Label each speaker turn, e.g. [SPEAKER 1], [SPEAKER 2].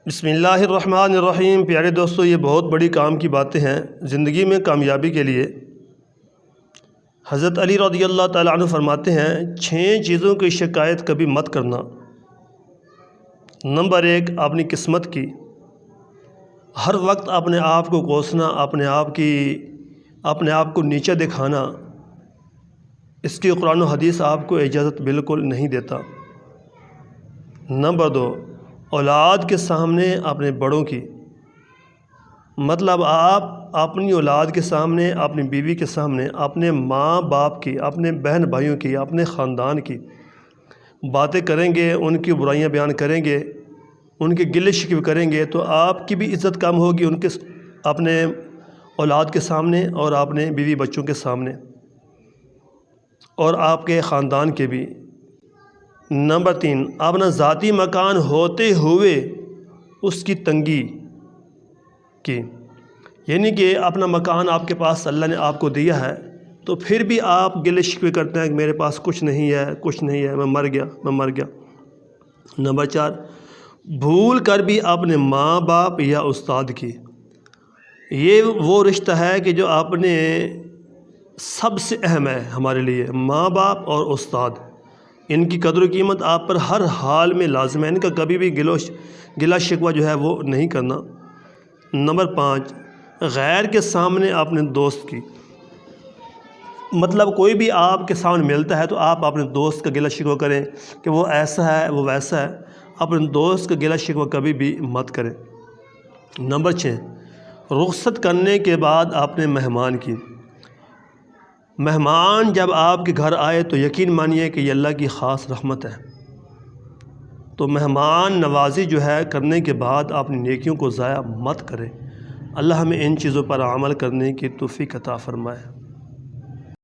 [SPEAKER 1] بسم اللہ الرحمن الرحیم۔ پیارے دوستو، یہ بہت بڑی کام کی باتیں ہیں زندگی میں کامیابی کے لیے۔ حضرت علی رضی اللہ تعالیٰ عنہ فرماتے ہیں 6 چیزوں کی شکایت کبھی مت کرنا۔ نمبر 1، اپنی قسمت کی۔ ہر وقت اپنے آپ کو کوسنا، اپنے آپ کو نیچا دکھانا، اس کی قرآن و حدیث آپ کو اجازت بالکل نہیں دیتا۔ نمبر 2، اولاد کے سامنے اپنے بڑوں کی، مطلب آپ اپنی اولاد کے سامنے، اپنی بیوی کے سامنے، اپنے ماں باپ کی، اپنے بہن بھائیوں کی، اپنے خاندان کی باتیں کریں گے، ان کی برائیاں بیان کریں گے، ان کے گلے شکوے کریں گے تو آپ کی بھی عزت کم ہوگی ان کے اپنے اولاد کے سامنے اور اپنے بیوی بچوں کے سامنے اور آپ کے خاندان کے بھی۔ نمبر 3، اپنا ذاتی مکان ہوتے ہوئے اس کی تنگی کی، یعنی کہ اپنا مکان آپ کے پاس اللہ نے آپ کو دیا ہے تو پھر بھی آپ گلے شکوے کرتے ہیں کہ میرے پاس کچھ نہیں ہے، میں مر گیا۔ نمبر 4، بھول کر بھی اپنے ماں باپ یا استاد کی، یہ وہ رشتہ ہے کہ جو اپنے سب سے اہم ہے ہمارے لیے، ماں باپ اور استاد، ان کی قدر و قیمت آپ پر ہر حال میں لازم ہے، ان کا کبھی بھی گلا شکوہ جو ہے وہ نہیں کرنا۔ نمبر 5، غیر کے سامنے اپنے دوست کی، مطلب کوئی بھی آپ کے سامنے ملتا ہے تو آپ اپنے دوست کا گلا شکوہ کریں کہ وہ ایسا ہے وہ ویسا ہے، اپنے دوست کا گلا شکوہ کبھی بھی مت کریں۔ نمبر 6، رخصت کرنے کے بعد اپنے مہمان کی، مہمان جب آپ کے گھر آئے تو یقین مانیے کہ یہ اللہ کی خاص رحمت ہے، تو مہمان نوازی جو ہے کرنے کے بعد اپنی نیکیوں کو ضائع مت کریں۔ اللہ ہمیں ان چیزوں پر عمل کرنے کی توفیق عطا فرمائے۔